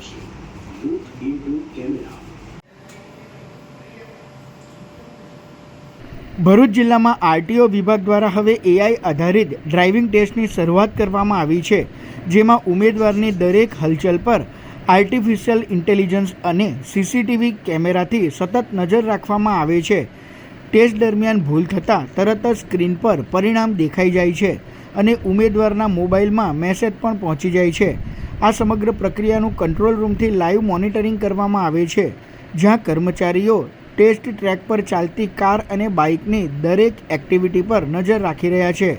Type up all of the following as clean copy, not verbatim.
આવશે. Look into camera. Bharuch જિલ્લામાં RTO વિભાગ દ્વારા હવે એઆઈ આધારિત ડ્રાઇવિંગ ટેસ્ટની શરૂઆત કરવામાં આવી છે, જેમાં ઉમેદવારની દરેક હલચલ પર આર્ટિફિશિયલ ઇન્ટેલિજન્સ અને સીસીટીવી કેમેરાથી સતત નજર રાખવામાં આવે છે. ટેસ્ટ દરમિયાન ભૂલ થતાં તરત જ સ્ક્રીન પર પરિણામ દેખાઈ જાય છે અને ઉમેદવારના મોબાઈલમાં મેસેજ પણ પહોંચી જાય છે. આ સમગ્ર પ્રક્રિયાનું કંટ્રોલ રૂમથી લાઈવ મોનિટરિંગ કરવામાં આવે છે, જ્યાં કર્મચારીઓ ટેસ્ટ ટ્રેક પર ચાલતી કાર અને બાઇકની દરેક એક્ટિવિટી પર નજર રાખી રહ્યા છે.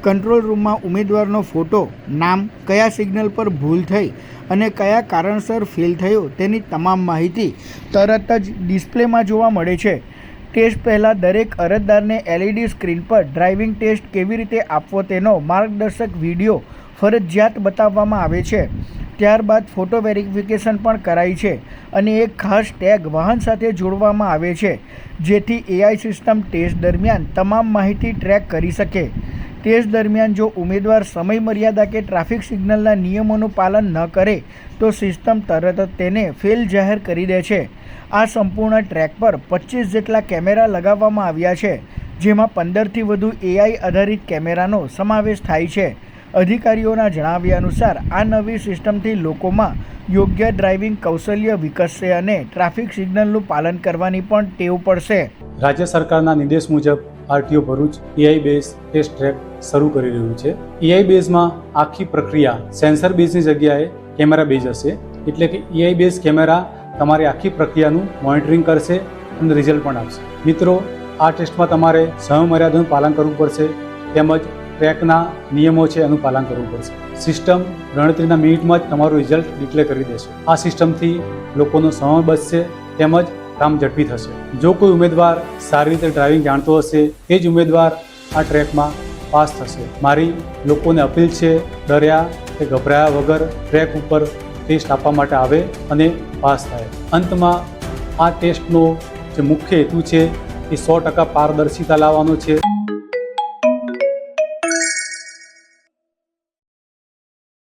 કંટ્રોલ રૂમમાં ઉમેદવારનો ફોટો, નામ, કયા સિગ્નલ પર ભૂલ થઈ અને કયા કારણસર ફેલ થયો તેની તમામ માહિતી તરત જ ડિસ્પ્લેમાં જોવા મળે છે. ટેસ્ટ પહેલાં દરેક અરજદારને એલઈડી સ્ક્રીન પર ડ્રાઇવિંગ ટેસ્ટ કેવી રીતે આપવો તેનો માર્ગદર્શક વિડીયો ફરજિયાત બતાવવામાં આવે છે. ત્યારબાદ ફોટો વેરિફિકેશન પણ કરાય છે અને એક ખાસ ટેગ વાહન સાથે જોડવામાં આવે છે, જેથી એઆઈ સિસ્ટમ ટેસ્ટ દરમિયાન તમામ માહિતી ટ્રેક કરી શકે. ટેસ્ટ દરમિયાન જો ઉમેદવાર સમય મર્યાદા કે ટ્રાફિક સિગ્નલના નિયમોનું પાલન ન કરે તો સિસ્ટમ તરત જ તેને ફેલ જાહેર કરી દે છે. આ સંપૂર્ણ ટ્રેક પર 25 જેટલા કેમેરા લગાવવામાં આવ્યા છે, જેમાં 15થી વધુ એઆઈ આધારિત કેમેરાનો સમાવેશ થાય છે. અધિકારીઓના જણાવ્યા અનુસાર આ નવી સિસ્ટમથી લોકોમાં યોગ્ય ડ્રાઇવિંગ કૌશલ્ય વિકસશે અને ટ્રાફિક સિગ્નલનું પાલન કરવાની પણ ટેવ પડશે. રાજ્ય સરકારના નિર્દેશ મુજબ RTO Bharuch AI base test track શરૂ કરી રહ્યું છે. એઆઈ બેઝમાં આખી પ્રક્રિયા સેન્સર બેઝની જગ્યાએ કેમેરા બેઝ હશે, એટલે કે એઆઈ બેઝ કેમેરા તમારી આખી પ્રક્રિયાનું મોનિટરિંગ કરશે અને રિઝલ્ટ પણ આપશે. મિત્રો, આ ટેસ્ટમાં તમારે સમયમર્યાદાનું પાલન કરવું પડશે, તેમજ ટ્રેકના નિયમો છે એનું પાલન કરવું પડશે. સિસ્ટમ ગણતરીના મિનિટમાં જ તમારું રિઝલ્ટ ડિક્લેર કરી દેશે. આ સિસ્ટમથી લોકોનો સમય બચશે, તેમજ કામ ઝડપી થશે. જો કોઈ ઉમેદવાર સારી રીતે ડ્રાઇવિંગ જાણતો હશે તે જ ઉમેદવાર આ ટ્રેકમાં પાસ થશે. મારી લોકોને અપીલ છે, ડર્યા કે ગભરાયા વગર ટ્રેક ઉપર ટેસ્ટ આપવા માટે આવે અને પાસ થાય. અંતમાં આ ટેસ્ટનો જે મુખ્ય હેતુ છે એ 100% પારદર્શિતા લાવવાનો છે.